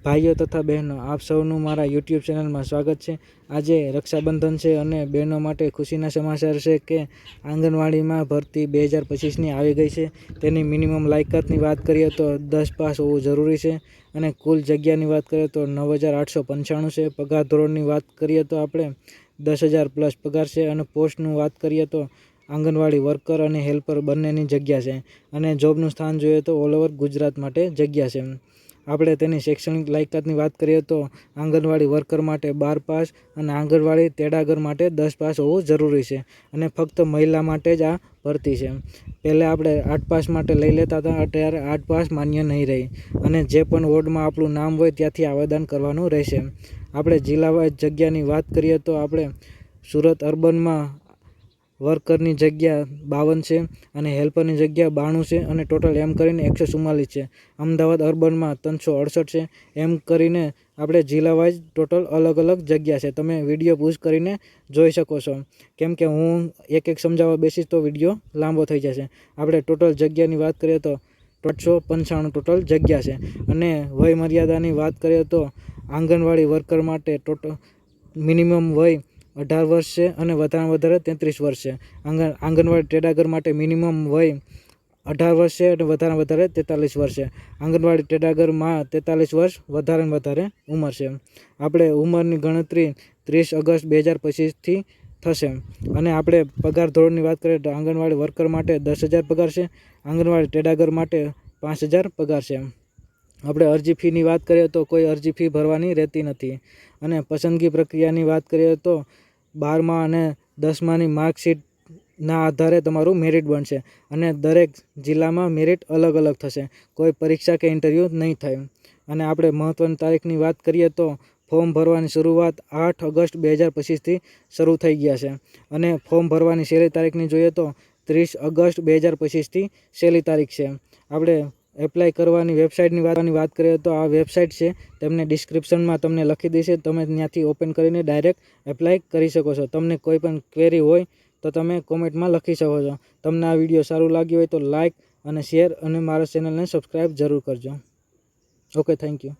भाईओ तथा बहनों, आप सौનું मारा यूट्यूब चेनल में स्वागत है। आज रक्षाबंधन है और बहनों माटे खुशीना समाचार है कि आंगणवाड़ी में भर्ती 2025 आई गई है। तेनी मिनिमम लायकात की बात करिए तो 10 पास होवुं जरूरी है और कुल जग्या की बात करिए तो 9,895 है। पगार धोरण की बात करिए तो आपणे 10,000 प्लस पगार से और पोस्ट की बात करिए तो आंगणवाड़ी वर्कर और हेल्पर बंनेनी जग्या है और जॉबनु स्थान जोईए तो ऑल ओवर गुजरात माटे जग्या है। આપણે તેની શૈક્ષણિક લાયકાતની વાત કરીએ તો આંગણવાડી વર્કર માટે 12 પાસ અને આંગણવાડી તેડાગર માટે 10 પાસ હોવું જરૂરી છે અને ફક્ત મહિલા માટે જ આ ભરતી છે। પહેલાં આપણે 8 પાસ માટે લઈ લેતા હતા, અત્યારે 8 પાસ માન્ય નહીં રહી અને જે પણ વોર્ડમાં આપણું નામ હોય ત્યાંથી આવેદન કરવાનું રહેશે। આપણે જિલ્લા વાઇઝ જગ્યાની વાત કરીએ તો આપણે સુરત અર્બનમાં वर्कर जग्या 52 है और हेल्पर जग्या 92 है और टोटल एम कर 144 है। अमदावाद अर्बन में 368 है। एम कर આપણે જિલ્લા વાઇઝ ટોટલ અલગ અલગ જગ્યા છે। તમે વિડીયો પૂછ કરીને જોઈ શકો છો, કેમ કે હું એક સમજાવવા બેસીશ તો વિડીયો લાંબો થઈ જશે। આપણે ટોટલ જગ્યાની વાત કરીએ તો 895 ટોટલ જગ્યા છે અને વય મર્યાદાની વાત કરીએ તો આંગણવાડી વર્કર માટે ટોટલ મિનિમમ વય 18 वर्ष है और वधारे 33 वर्ष है। आंगणवाड़ी तेडागर माटे मिनिमम वय 18 वर्ष है और वधारे 43 वर्ष है। आंगणवाड़ी तेडागर में 43 वर्ष वधारे उमर है। આપણે ઉંમરની ગણતરી 30 ઓગસ્ટ 2025 થી થશે અને આપણે પગાર ધોરણની વાત કરીએ તો આંગણવાડી વર્કર માટે 10,000 પગાર છે, આંગણવાડી તેડાગર માટે 5,000 પગાર છે। આપણે અરજી ફીની વાત કરીએ તો કોઈ અરજી ફી ભરવાની રહેતી નથી અને પસંદગી પ્રક્રિયાની વાત કરીએ તો 12મા અને 10માની માર્કશીટના આધારે તમારું મેરિટ બનશે અને દરેક જિલ્લામાં મેરિટ અલગ અલગ થશે। કોઈ પરીક્ષા કે ઇન્ટરવ્યૂ નહીં થાય અને આપણે મહત્ત્વની તારીખની વાત કરીએ તો ફોર્મ ભરવાની શરૂઆત 8 ઓગસ્ટ 2025 થી શરૂ થઈ ગયા છે અને ફોર્મ ભરવાની છેલ્લી તારીખની જોઈએ તો 30 ઓગસ્ટ 2025 થી છેલ્લી તારીખ છે। આપણે એપ્લાય કરવાની વેબસાઇટની વાત કરીએ તો આ વેબસાઇટ છે, તેમને ડિસ્ક્રિપ્શનમાં તમને લખી દઈશે, તમે ત્યાંથી ઓપન કરીને ડાયરેક્ટ એપ્લાય કરી શકો છો। તમને કોઈ પણ ક્વેરી હોય તો તમે કોમેન્ટમાં લખી શકો છો। તમને આ વિડીયો સારું લાગ્યું હોય તો લાઇક અને શેર અને મારા ચેનલને સબસ્ક્રાઈબ જરૂર કરજો। Okay, thank you.